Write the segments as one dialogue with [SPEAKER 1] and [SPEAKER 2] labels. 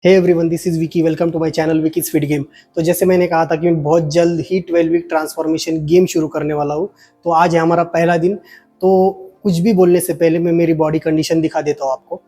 [SPEAKER 1] Hey everyone, this is Vicky. Welcome to my channel Vicky's fit game. तो जैसे मैंने कहा था कि मैं बहुत जल्द ही 12 वीक ट्रांसफॉर्मेशन गेम शुरू करने वाला हूँ। तो आज है हमारा पहला दिन। तो कुछ भी बोलने से पहले मैं मेरी बॉडी कंडीशन दिखा देता हूँ आपको।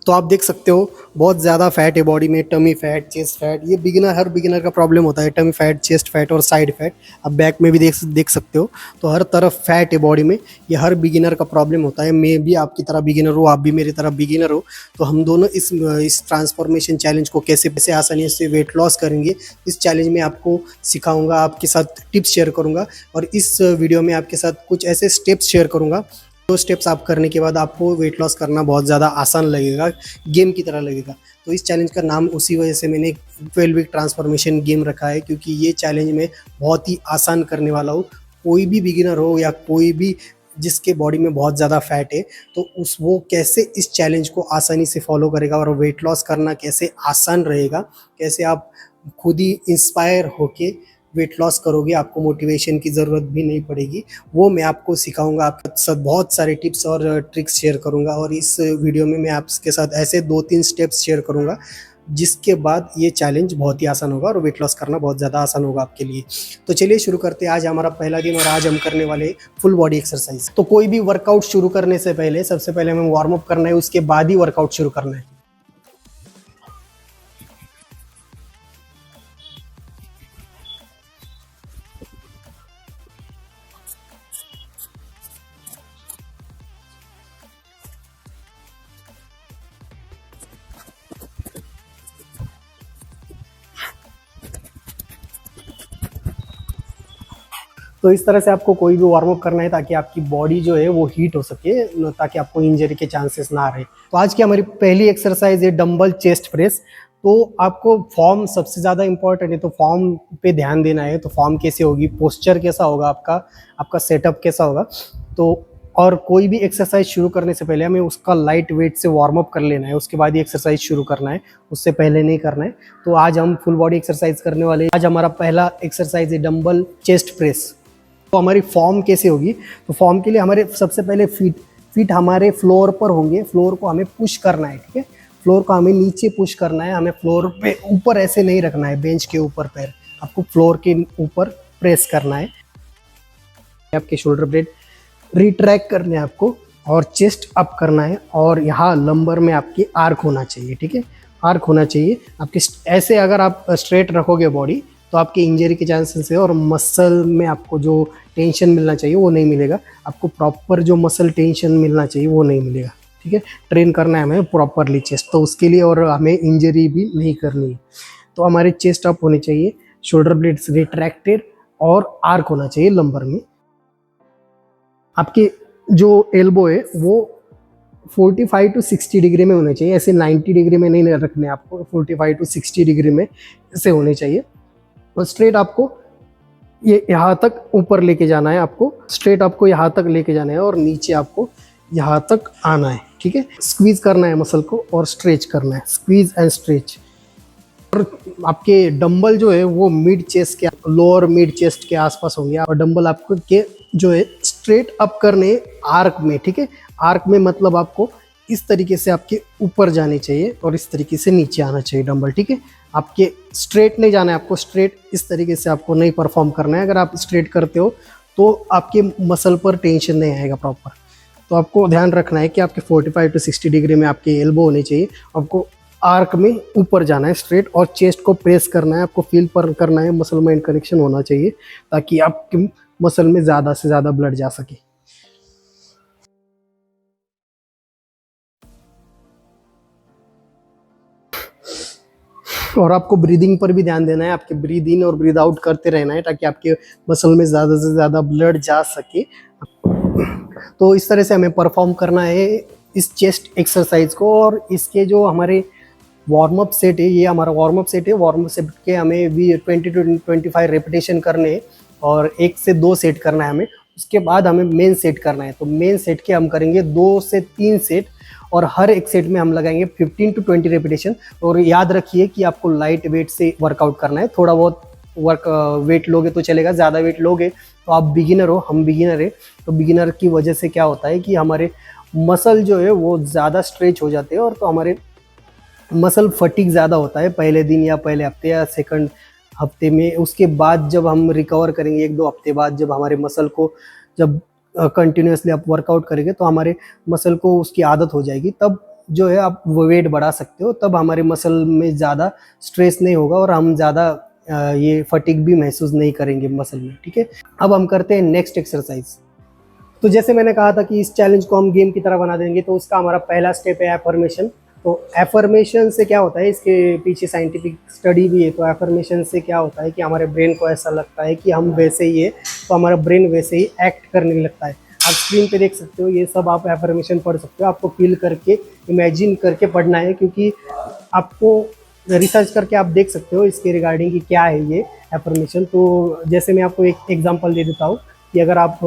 [SPEAKER 1] तो आप देख सकते हो बहुत ज़्यादा फैट है बॉडी में, टमी फैट, चेस्ट फैट। ये हर बिगिनर का प्रॉब्लम होता है, टमी फैट, चेस्ट फैट और साइड फैट। आप बैक में भी देख सकते हो। तो हर तरफ फैट है बॉडी में। ये हर बिगिनर का प्रॉब्लम होता है। मैं भी आपकी तरह बिगिनर हूँ, आप भी मेरी तरह बिगिनर हो। तो हम दोनों इस ट्रांसफॉर्मेशन चैलेंज को कैसे कैसे आसानी से वेट लॉस करेंगे, इस चैलेंज में आपको सिखाऊंगा, आपके साथ टिप्स शेयर करूंगा। और इस वीडियो में आपके साथ कुछ ऐसे स्टेप्स शेयर करूंगा, दो स्टेप्स आप करने के बाद आपको वेट लॉस करना बहुत ज़्यादा आसान लगेगा, गेम की तरह लगेगा। तो इस चैलेंज का नाम उसी वजह से मैंने 12 वीक ट्रांसफॉर्मेशन गेम रखा है, क्योंकि ये चैलेंज मैं बहुत ही आसान करने वाला हूँ। कोई भी बिगिनर हो या कोई भी जिसके बॉडी में बहुत ज़्यादा फैट है, तो वो कैसे इस चैलेंज को आसानी से फॉलो करेगा और वेट लॉस करना कैसे आसान रहेगा, कैसे आप खुद ही इंस्पायर होके वेट लॉस करोगे, आपको मोटिवेशन की ज़रूरत भी नहीं पड़ेगी, वो मैं आपको सिखाऊंगा। आपके साथ बहुत सारे टिप्स और ट्रिक्स शेयर करूंगा। और इस वीडियो में मैं आपके साथ ऐसे 2-3 स्टेप्स शेयर करूंगा, जिसके बाद ये चैलेंज बहुत ही आसान होगा और वेट लॉस करना बहुत ज़्यादा आसान होगा आपके लिए। तो चलिए शुरू करते हैं। आज हमारा पहला दिन और आज हम करने वाले फुल बॉडी एक्सरसाइज। तो कोई भी वर्कआउट शुरू करने से पहले सबसे पहले हमें वार्म अप करना है, उसके बाद ही वर्कआउट शुरू करना है। तो इस तरह से आपको कोई भी वार्म अप करना है, ताकि आपकी बॉडी जो है वो हीट हो सके, ताकि आपको इंजरी के चांसेस ना रहे। तो आज की हमारी पहली एक्सरसाइज है डंबल चेस्ट प्रेस। तो आपको फॉर्म सबसे ज़्यादा इंपॉर्टेंट है, तो फॉर्म पे ध्यान देना है। तो फॉर्म कैसे होगी, पोस्चर कैसा होगा, आपका सेटअप कैसा होगा। तो और कोई भी एक्सरसाइज शुरू करने से पहले हमें उसका लाइट वेट से वार्म अप कर लेना है, उसके बाद ही एक्सरसाइज शुरू करना है, उससे पहले नहीं करना है। तो आज हम फुल बॉडी एक्सरसाइज करने वाले हैं। आज हमारा पहला एक्सरसाइज है डंबल चेस्ट प्रेस। तो हमारी फॉर्म कैसे होगी, तो फॉर्म के लिए हमारे सबसे पहले फीट हमारे फ्लोर पर होंगे। फ्लोर को हमें पुश करना है, ठीक है। फ्लोर को हमें नीचे पुश करना है, हमें फ्लोर पे ऊपर ऐसे नहीं रखना है, बेंच के ऊपर पैर, आपको फ्लोर के ऊपर प्रेस करना है। आपके शोल्डर ब्लेड रिट्रैक्ट करने हैं आपको, और चेस्ट अप करना है। और यहाँ लंबर में आपकी आर्क होना चाहिए, ठीक है, आर्क होना चाहिए आपके। ऐसे अगर आप स्ट्रेट रखोगे बॉडी, तो आपके इंजरी के चांसेस है, और मसल में आपको जो टेंशन मिलना चाहिए वो नहीं मिलेगा। आपको प्रॉपर जो मसल टेंशन मिलना चाहिए वो नहीं मिलेगा, ठीक है। ट्रेन करना है हमें प्रॉपरली चेस्ट, तो उसके लिए, और हमें इंजरी भी नहीं करनी है। तो हमारे चेस्ट अप होने चाहिए, शोल्डर ब्लेड्स रिट्रैक्टेड, और आर्क होना चाहिए लंबर में। आपके जो एल्बो है वो 45 टू 60 डिग्री में होने चाहिए, ऐसे 90 डिग्री में नहीं रखने आपको, 45 टू 60 डिग्री में ऐसे होने चाहिए। और स्ट्रेट आपको ये यहाँ तक ऊपर लेके जाना है, आपको स्ट्रेट आपको यहाँ तक लेके जाना है, और नीचे आपको यहाँ तक आना है, ठीक है। स्क्वीज करना है मसल को और स्ट्रेच करना है, स्क्वीज एंड स्ट्रेच। और आपके डंबल जो है वो मिड चेस्ट के, लोअर मिड चेस्ट के आसपास होंगे, और डंबल आपको के जो है स्ट्रेट अप करने आर्क में, ठीक है। आर्क में मतलब आपको इस तरीके से आपके ऊपर जाने चाहिए और इस तरीके से नीचे आना चाहिए डंबल, ठीक है। आपके स्ट्रेट नहीं जाना है, आपको स्ट्रेट इस तरीके से आपको नहीं परफॉर्म करना है। अगर आप स्ट्रेट करते हो तो आपके मसल पर टेंशन नहीं आएगा प्रॉपर। तो आपको ध्यान रखना है कि आपके 45 टू 60 डिग्री में आपके एल्बो होने चाहिए। आपको आर्क में ऊपर जाना है स्ट्रेट, और चेस्ट को प्रेस करना है, आपको फील पर करना है, मसल माइंड कनेक्शन होना चाहिए, ताकि आपके मसल में ज़्यादा से ज़्यादा ब्लड जा सके। और आपको ब्रीदिंग पर भी ध्यान देना है, आपके ब्रीद इन और ब्रीद आउट करते रहना है, ताकि आपके मसल में ज़्यादा से ज़्यादा ब्लड जा सके। तो इस तरह से हमें परफॉर्म करना है इस चेस्ट एक्सरसाइज को। और इसके जो हमारे वार्म अप सेट है, ये हमारा वार्म अप सेट है। वार्म अप सेट के हमें भी 20 टू 25 रेपिटेशन करने हैं, और 1 से 2 सेट करना है हमें। उसके बाद हमें मेन सेट करना है। तो मेन सेट के हम करेंगे 2 से 3 सेट, और हर एक सेट में हम लगाएंगे 15 टू 20 रेपिटेशन। और याद रखिए कि आपको लाइट वेट से वर्कआउट करना है। थोड़ा बहुत वेट लोगे तो चलेगा, ज़्यादा वेट लोगे तो आप बिगिनर हो, हम बिगिनर है। तो बिगिनर की वजह से क्या होता है कि हमारे मसल जो है वो ज़्यादा स्ट्रेच हो जाते हैं, और तो हमारे मसल फटीग ज़्यादा होता है पहले दिन या पहले हफ्ते या सेकंड हफ्ते में। उसके बाद जब हम रिकवर करेंगे, एक दो हफ्ते बाद जब हमारे मसल को जब कंटिन्यूसली आप वर्कआउट करेंगे तो हमारे मसल को उसकी आदत हो जाएगी, तब जो है आप वेट बढ़ा सकते हो, तब हमारे मसल में ज़्यादा स्ट्रेस नहीं होगा और हम ज़्यादा ये फटीग भी महसूस नहीं करेंगे मसल में। ठीक है, अब हम करते हैं नेक्स्ट एक्सरसाइज। तो जैसे मैंने कहा था कि इस चैलेंज को हम गेम की तरह बना देंगे, तो उसका हमारा पहला स्टेप है एफर्मेशन। तो एफर्मेशन से क्या होता है, इसके पीछे साइंटिफिक स्टडी भी है। तो एफर्मेशन से क्या होता है कि हमारे ब्रेन को ऐसा लगता है कि हम वैसे ही है, तो हमारा ब्रेन वैसे ही एक्ट करने लगता है। आप स्क्रीन पे देख सकते हो, ये सब आप एफर्मेशन पढ़ सकते हो। आपको फील करके, इमेजिन करके पढ़ना है, क्योंकि आपको रिसर्च करके आप देख सकते हो इसके रिगार्डिंग कि क्या है ये एफर्मेशन। तो जैसे मैं आपको एक एग्जांपल दे देता हूँ कि अगर आप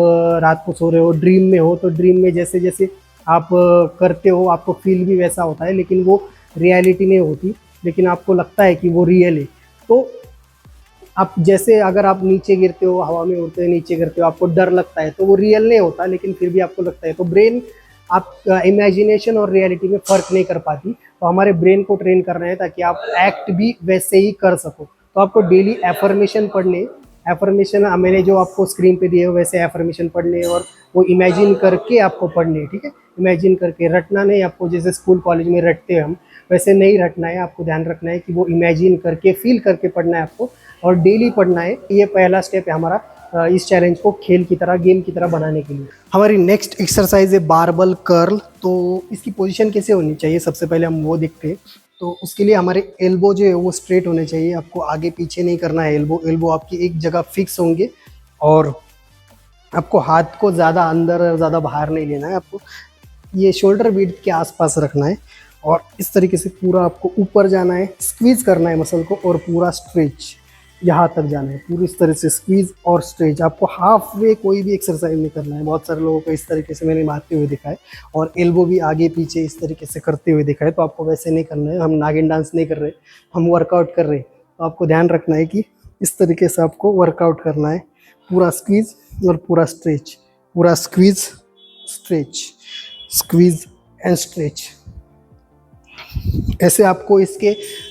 [SPEAKER 1] रात को सो रहे हो, ड्रीम में हो, तो ड्रीम में जैसे जैसे आप करते हो आपको फील भी वैसा होता है, लेकिन वो रियलिटी नहीं होती, लेकिन आपको लगता है कि वो रियल है। तो आप जैसे अगर आप नीचे गिरते हो, हवा में उड़ते हो, नीचे गिरते हो, आपको डर लगता है, तो वो रियल नहीं होता, लेकिन फिर भी आपको लगता है। तो ब्रेन आप इमेजिनेशन और रियलिटी में फ़र्क नहीं कर पाती। तो हमारे ब्रेन को ट्रेन करना है ताकि आप एक्ट भी वैसे ही कर सको। तो आपको डेली एफर्मेशन पढ़ने, एफर्मेशन मैंने जो आपको स्क्रीन पे दिए हो वैसे एफर्मेशन पढ़ने, और वो इमेजिन करके आपको पढ़ने। ठीक है, इमेजिन करके, रटना नहीं आपको, जैसे स्कूल कॉलेज में रटते हैं हम, वैसे नहीं रटना है। आपको ध्यान रखना है कि वो इमेजिन करके, फील करके पढ़ना है आपको, और डेली पढ़ना है। ये पहला स्टेप है हमारा इस चैलेंज को खेल की तरह, गेम की तरह बनाने के लिए। हमारी नेक्स्ट एक्सरसाइज है बारबल कर्ल। तो इसकी पोजीशन कैसे होनी चाहिए, सबसे पहले हम वो देखते हैं। तो उसके लिए हमारे एल्बो जो है वो स्ट्रेट होने चाहिए, आपको आगे पीछे नहीं करना है। एल्बो आपकी एक जगह फिक्स होंगे, और आपको हाथ को ज़्यादा अंदर और ज़्यादा बाहर नहीं लेना है। आपको ये शोल्डर विड्थ के आसपास रखना है, और इस तरीके से पूरा आपको ऊपर जाना है, स्क्वीज करना है मसल को, और पूरा स्ट्रेच यहाँ तक जाना है। पूरी इस तरह से स्क्वीज और स्ट्रेच। आपको हाफ वे कोई भी एक्सरसाइज नहीं करना है। बहुत सारे लोगों को इस तरीके से मैंने मारते हुए देखा है, और एल्बो भी आगे पीछे इस तरीके से करते हुए देखा है। तो आपको वैसे नहीं करना है, हम नागिन डांस नहीं कर रहे, हम वर्कआउट कर रहे हैं। तो आपको ध्यान रखना है कि इस तरीके से आपको वर्कआउट करना है। पूरा स्क्वीज और पूरा स्ट्रेच, पूरा squeeze stretch, squeeze and stretch. ऐसे आपको इसके,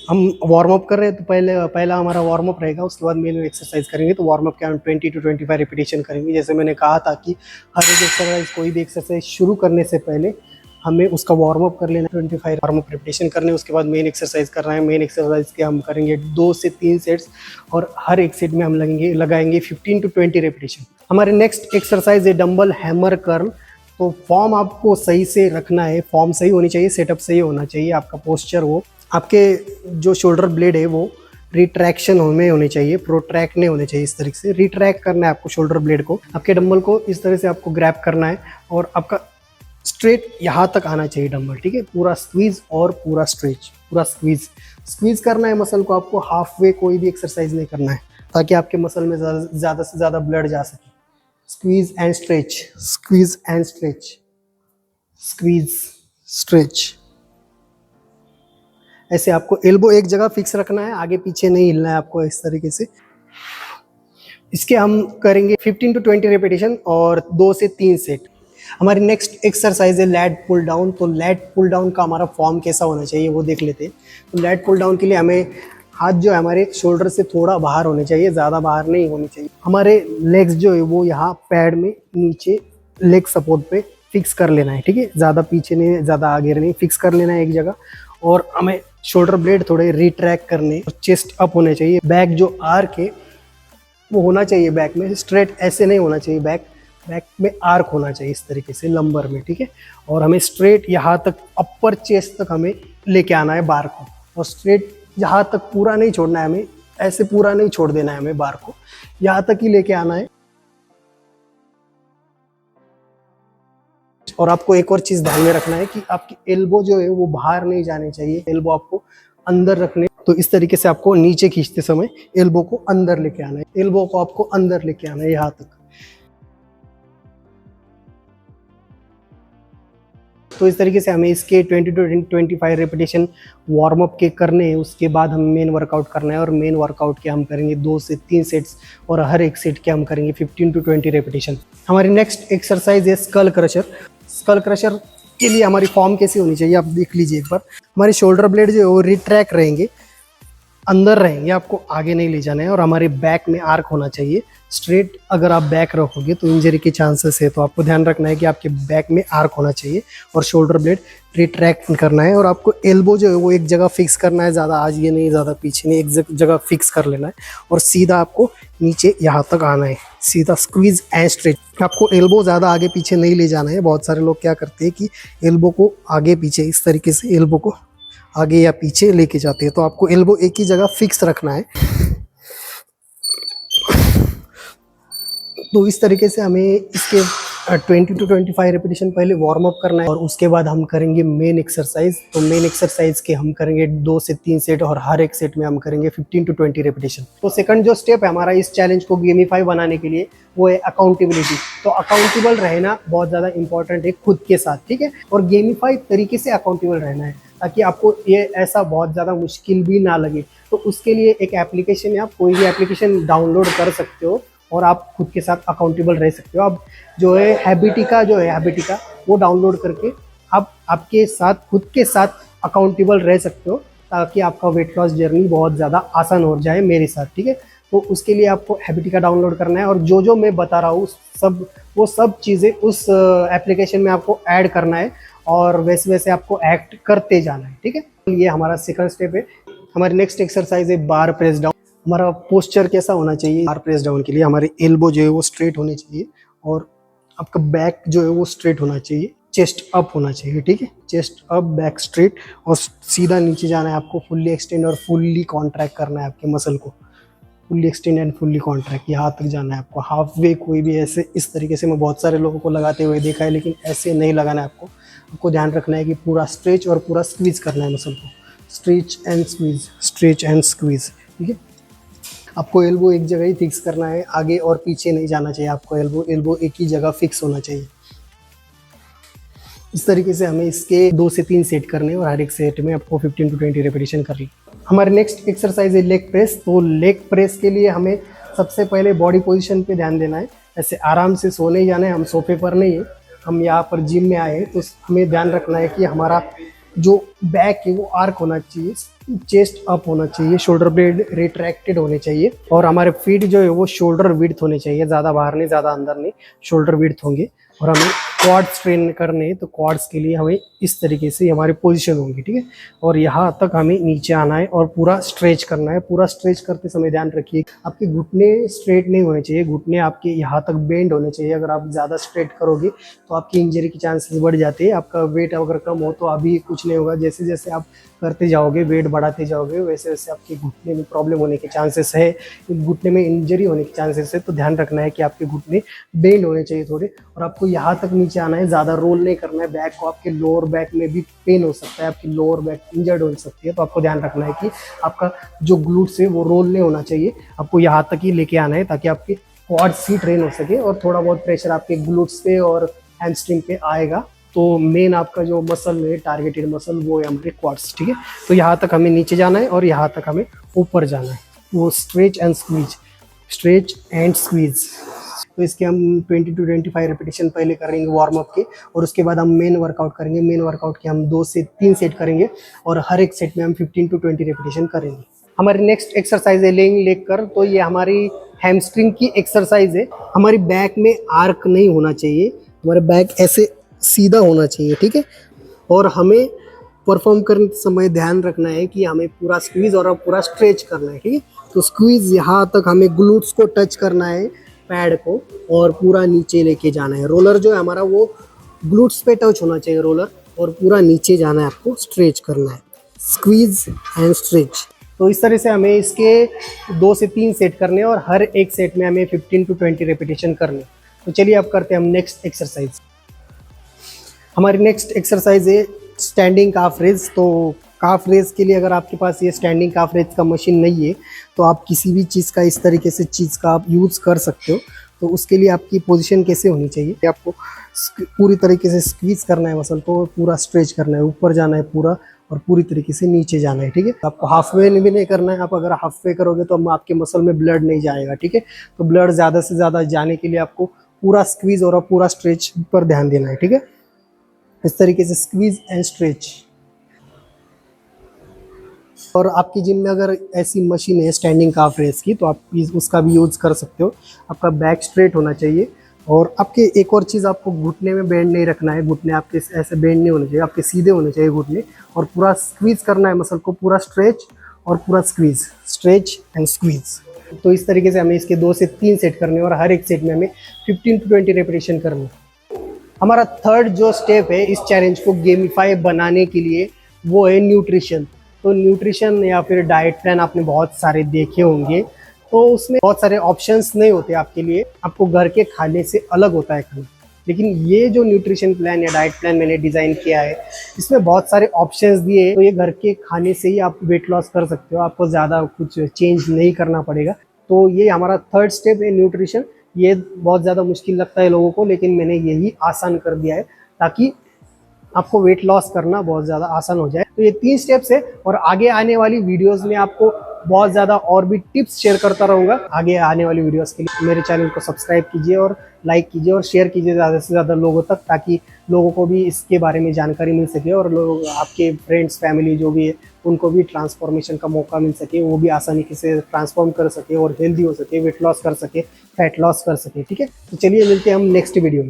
[SPEAKER 1] हम वार्म अप कर रहे हैं तो पहला हमारा वार्म अप रहेगा, उसके बाद मेन एक्सरसाइज करेंगे। तो वार्म अप के हम 20 to 25 रिपीटेशन करेंगे। जैसे मैंने कहा था कि हर एक एक्सरसाइज, कोई भी एक्सरसाइज शुरू करने से पहले हमें उसका वार्म अप कर लेना है। 25 वार्म अप रिपीटेशन करने, उसके बाद मेन एक्सरसाइज करना है। मेन एक्सरसाइज के हम करेंगे 2 से 3 सेट्स, और हर एक सेट में हम लगाएंगे 15 to 20 रिपीटेशन। हमारे नेक्स्ट एक्सरसाइज है डंबल हैमर कर्ल। तो फॉर्म आपको सही से रखना है, फॉर्म सही होनी चाहिए, सेटअप सही होना चाहिए, आपका पोस्चर हो, आपके जो शोल्डर ब्लेड है वो रिट्रैक्शन में होने चाहिए, प्रोट्रैक्ट नहीं होने चाहिए। इस तरीके से रिट्रैक्ट करना है आपको शोल्डर ब्लेड को। आपके डंबल को इस तरह से आपको ग्रैब करना है, और आपका स्ट्रेट यहाँ तक आना चाहिए डंबल। ठीक है, पूरा स्क्वीज और पूरा स्ट्रेच, पूरा स्क्वीज करना है मसल को। आपको हाफ वे कोई भी एक्सरसाइज नहीं करना है, ताकि आपके मसल में ज़्यादा से ज़्यादा ब्लड जा सके। Squeeze and stretch, squeeze and stretch, squeeze stretch. ऐसे आपको एल्बो एक जगह फिक्स रखना है, आगे पीछे नहीं हिलना है आपको, इस तरीके से। इसके हम करेंगे 15 to 20 रिपीटेशन और 2 से 3 सेट। हमारी नेक्स्ट एक्सरसाइज है लैट पुल डाउन। तो लैट पुल डाउन का हमारा फॉर्म कैसा होना चाहिए वो देख लेते हैं। तो लैट पुल डाउन के लिए हमें हाथ जो है हमारे शोल्डर से थोड़ा बाहर होने चाहिए, ज़्यादा बाहर नहीं होनी चाहिए। हमारे लेग्स जो है वो यहाँ पैड में नीचे लेग सपोर्ट पे फिक्स कर लेना है। ठीक है, ज़्यादा पीछे नहीं, ज़्यादा आगे नहीं, फिक्स कर लेना है एक जगह। और हमें शोल्डर ब्लेड थोड़े रिट्रैक्ट करने, चेस्ट अप होने चाहिए। बैक जो आर्क है वो होना चाहिए, बैक में स्ट्रेट ऐसे नहीं होना चाहिए, बैक में आर्क होना चाहिए इस तरीके से लंबर में। ठीक है, और हमें स्ट्रेट यहाँ तक, अपर चेस्ट तक हमें लेके आना है बार को, और स्ट्रेट यहाँ तक पूरा नहीं छोड़ना है हमें, ऐसे पूरा नहीं छोड़ देना है हमें, बार को यहाँ तक ही लेके आना है। और आपको एक और चीज़ ध्यान में रखना है कि आपकी एल्बो जो है वो बाहर नहीं जानी चाहिए, एल्बो आपको अंदर रखने। तो इस तरीके से आपको नीचे खींचते समय एल्बो को अंदर लेके आना है, एल्बो को आपको अंदर लेके आना है यहाँ तक। तो इस तरीके से हमें इसके 20 to 25 रिपीटेशन वार्म अप के करने हैं। उसके बाद हम मेन वर्कआउट करना है, और मेन वर्कआउट के हम करेंगे 2 से 3 सेट्स, और हर एक सेट के हम करेंगे 15 to 20 रिपीटेशन। हमारी नेक्स्ट एक्सरसाइज है स्कल क्रशर। स्कल क्रशर के लिए हमारी फॉर्म कैसी होनी चाहिए आप देख लीजिए एक बार। हमारे शोल्डर ब्लेड जो है वो रिट्रैक्ट रहेंगे, अंदर रहेंगे, आपको आगे नहीं ले जाना है। और हमारे बैक में आर्क होना चाहिए स्ट्रेट। अगर आप बैक रखोगे तो इंजरी के चांसेस है, तो आपको ध्यान रखना है कि आपके बैक में आर्क होना चाहिए और शोल्डर ब्लेड रिट्रैक्ट करना है। और आपको एल्बो जो है वो एक जगह फिक्स करना है, ज़्यादा आगे नहीं ज़्यादा पीछे नहीं, एक जगह फिक्स कर लेना है और सीधा आपको नीचे यहाँ तक आना है, सीधा स्क्वीज एंड स्ट्रेच। आपको एल्बो ज़्यादा आगे पीछे नहीं ले जाना है। बहुत सारे लोग क्या करते हैं कि एल्बो को आगे पीछे इस तरीके से एल्बो को आगे या पीछे लेके जाते हैं, तो आपको एल्बो एक ही जगह फिक्स रखना है। तो इस तरीके से हमें इसके 20 to 25 रेपिटेशन पहले वार्म अप करना है और उसके बाद हम करेंगे मेन एक्सरसाइज। तो मेन एक्सरसाइज के हम करेंगे 2 से 3 सेट और हर एक सेट में हम करेंगे 15 to 20 रेपिटेशन। तो सेकंड जो स्टेप है हमारा इस चैलेंज को गेमिफाई बनाने के लिए वो है अकाउंटेबिलिटी। तो अकाउंटेबल रहना बहुत ज़्यादा इंपॉर्टेंट है खुद के साथ, ठीक है, और गेमिफाई तरीके से अकाउंटेबल रहना है ताकि आपको ये ऐसा बहुत ज़्यादा मुश्किल भी ना लगे। तो उसके लिए एक एप्लीकेशन है, आप कोई भी एप्लीकेशन डाउनलोड कर सकते हो और आप खुद के साथ अकाउंटेबल रह सकते हो। आप जो है हैबिटिका वो डाउनलोड करके आप आपके साथ खुद के साथ अकाउंटेबल रह सकते हो ताकि आपका वेट लॉस जर्नी बहुत ज़्यादा आसान हो जाए मेरे साथ, ठीक है। तो उसके लिए आपको हैबिटिका डाउनलोड करना है और जो मैं बता रहा हूँ वो सब चीज़ें उस एप्लीकेशन में आपको ऐड करना है और वैसे वैसे आपको एक्ट करते जाना है, ठीक है। ये हमारा सेकंड स्टेप है। हमारी नेक्स्ट एक्सरसाइज है बार प्रेस डाउन। हमारा पोस्चर कैसा होना चाहिए बार प्रेस डाउन के लिए? हमारे एल्बो जो है वो स्ट्रेट होने चाहिए और आपका बैक जो है वो स्ट्रेट होना चाहिए, चेस्ट अप होना चाहिए, ठीक है, चेस्ट अप, बैक स्ट्रेट और सीधा नीचे जाना है आपको। फुल्ली एक्सटेंड और फुल्ली कॉन्ट्रैक्ट करना है आपके मसल को, fully extend and fully contract, यहाँ तक जाना है आपको। हाफ वे कोई भी ऐसे इस तरीके से मैं बहुत सारे लोगों को लगाते हुए देखा है, लेकिन ऐसे नहीं लगाना है आपको। आपको ध्यान रखना है कि पूरा स्ट्रेच और पूरा स्क्वीज करना है मसल को, stretch and squeeze, stretch and squeeze, ठीक है। आपको एल्बो एक जगह ही फिक्स करना है, आगे और पीछे नहीं जाना चाहिए आपको। एल्बो एक ही जगह फिक्स होना चाहिए। इस तरीके से हमें इसके 2 से 3 सेट करने हैं और हर एक सेट में आपको 15 to 20 रेपिटेशन कर ली। हमारे नेक्स्ट एक्सरसाइज है लेग प्रेस। तो लेग प्रेस के लिए हमें सबसे पहले बॉडी पोजीशन पे ध्यान देना है। ऐसे आराम से सोने जाना है, हम सोफे पर नहीं है, हम यहाँ पर जिम में आए हैं। तो हमें ध्यान रखना है कि हमारा जो बैक है वो आर्क होना चाहिए, चेस्ट अप होना चाहिए, शोल्डर ब्लेड रिट्रैक्टेड होने चाहिए और हमारे फीट जो है वो शोल्डर विड्थ होने चाहिए, ज़्यादा बाहर नहीं ज़्यादा अंदर नहीं, शोल्डर विड्थ होंगे। और हमें क्वाड्स ट्रेन करने हैं, तो क्वाड्स के लिए हमें इस तरीके से हमारी पोजीशन होंगी, ठीक है। और यहाँ तक हमें नीचे आना है और पूरा स्ट्रेच करना है। पूरा स्ट्रेच करते समय ध्यान रखिए आपके घुटने स्ट्रेट नहीं होने चाहिए, घुटने आपके यहाँ तक बेंड होने चाहिए। अगर आप ज़्यादा स्ट्रेट करोगे तो आपकी इंजरी के चांसेस बढ़ जाते हैं। आपका वेट अगर कम हो तो अभी कुछ नहीं होगा, जैसे जैसे आप करते जाओगे, वेट बढ़ाते जाओगे, वैसे वैसे आपके घुटने में प्रॉब्लम होने के चांसेस है, घुटने में इंजरी होने के चांसेस है। तो ध्यान रखना है कि आपके घुटने बेंड होने चाहिए थोड़े और आपको यहाँ तक नीचे आना है, ज़्यादा रोल नहीं करना है बैक को। आपके लोअर बैक में भी पेन हो सकता है, आपकी लोअर बैक इंजर्ड हो सकती है। तो आपको ध्यान रखना है कि आपका जो ग्लूट्स है वो रोल नहीं होना चाहिए, आपको यहाँ तक ही लेके आना है ताकि आपके क्वाड्स ही ट्रेन हो सके और थोड़ा बहुत प्रेशर आपके ग्लूट्स पे और हैमस्ट्रिंग पे आएगा। तो मेन आपका जो मसल है, टारगेटेड मसल, वो है हमारे क्वाड्स, ठीक है। तो यहाँ तक हमें नीचे जाना है और यहाँ तक हमें ऊपर जाना है, वो stretch and squeeze, stretch and squeeze. तो इसके हम 20 to 25 रेपिटेशन पहले करेंगे वार्म अप के और उसके बाद हम मेन वर्कआउट करेंगे। मेन वर्कआउट के हम 2 से 3 सेट करेंगे और हर एक सेट में हम 15 to 20 रेपिटेशन करेंगे। हमारी नेक्स्ट एक्सरसाइज है लेइंग लेग कर। तो ये हमारी हैमस्ट्रिंग की एक्सरसाइज है। हमारी बैक में आर्क नहीं होना चाहिए, हमारे बैक ऐसे सीधा होना चाहिए, ठीक है। और हमें परफॉर्म करने समय ध्यान रखना है कि हमें पूरा स्क्वीज और पूरा स्ट्रेच करना है, ठीक है। तो स्क्वीज यहाँ तक हमें ग्लूट्स को टच करना है, पैड को, और पूरा नीचे लेके जाना है। रोलर जो है हमारा वो ग्लूट्स पे टच होना चाहिए रोलर, और पूरा नीचे जाना है, आपको स्ट्रेच करना है, स्क्वीज एंड स्ट्रेच। तो इस तरह से हमें इसके 2 से 3 सेट करने और हर एक सेट में हमें 15 to 20 रेपिटेशन करने। तो चलिए अब करते हैं हम नेक्स्ट एक्सरसाइज। हमारी नेक्स्ट एक्सरसाइज है स्टैंडिंग काफ रेज। तो काफ रेज के लिए अगर आपके पास ये स्टैंडिंग काफ रेज का मशीन नहीं है तो आप किसी भी चीज़ का इस तरीके से चीज़ का आप यूज़ कर सकते हो। तो उसके लिए आपकी पोजीशन कैसे होनी चाहिए, आपको पूरी तरीके से स्क्वीज करना है मसल को, पूरा स्ट्रेच करना है, ऊपर जाना है पूरा और पूरी तरीके से नीचे जाना है, ठीक है। आपको हाफ वे भी नहीं करना है। आप अगर हाफ वे करोगे तो आपके मसल में ब्लड नहीं जाएगा, ठीक है। तो ब्लड ज़्यादा से ज़्यादा जाने के लिए आपको पूरा स्क्वीज और पूरा स्ट्रेच पर ध्यान देना है, ठीक है। इस तरीके से स्क्वीज एंड स्ट्रेच। और आपकी जिम में अगर ऐसी मशीन है स्टैंडिंग काफ रेस की, तो आप उसका भी यूज़ कर सकते हो। आपका बैक स्ट्रेट होना चाहिए। और आपके एक और चीज़, आपको घुटने में बेंड नहीं रखना है। घुटने आपके ऐसे बेंड नहीं होने चाहिए, आपके सीधे होने चाहिए घुटने। और पूरा स्क्वीज करना है मसल को, पूरा स्ट्रेच और पूरा स्क्वीज, स्ट्रेच एंड स्क्वीज। तो इस तरीके से हमें इसके 2 से 3 सेट करने हैं और हर एक सेट में हमें 15 टू 20 रेपिटेशन करनी है। हमारा थर्ड जो स्टेप है इस चैलेंज को गेमिफाई बनाने के लिए, वो है न्यूट्रिशन। तो न्यूट्रिशन या फिर डाइट प्लान आपने बहुत सारे देखे होंगे, तो उसमें बहुत सारे ऑप्शंस नहीं होते आपके लिए। आपको घर के खाने से अलग होता है खाना। लेकिन ये जो न्यूट्रिशन प्लान या डाइट प्लान मैंने डिज़ाइन किया है, इसमें बहुत सारे ऑप्शंस दिए हैं। तो ये घर के खाने से ही आप वेट लॉस कर सकते हो, आपको ज़्यादा कुछ चेंज नहीं करना पड़ेगा। तो ये हमारा थर्ड स्टेप है, न्यूट्रिशन। ये बहुत ज़्यादा मुश्किल लगता है लोगों को, लेकिन मैंने यही आसान कर दिया है ताकि आपको वेट लॉस करना बहुत ज़्यादा आसान हो जाए। तो ये 3 स्टेप्स है, और आगे आने वाली वीडियोस में आपको बहुत ज़्यादा और भी टिप्स शेयर करता रहूँगा। आगे आने वाली वीडियोस के लिए मेरे चैनल को सब्सक्राइब कीजिए और लाइक कीजिए और शेयर कीजिए ज़्यादा से ज़्यादा लोगों तक, ताकि लोगों को भी इसके बारे में जानकारी मिल सके और लोग, आपके फ्रेंड्स फैमिली जो भी है, उनको भी ट्रांसफॉर्मेशन का मौका मिल सके, वो भी आसानी से ट्रांसफॉर्म कर सके और हेल्दी हो सके, वेट लॉस कर सके, फैट लॉस कर सके। ठीक है, तो चलिए मिलते हैं हम नेक्स्ट वीडियो में।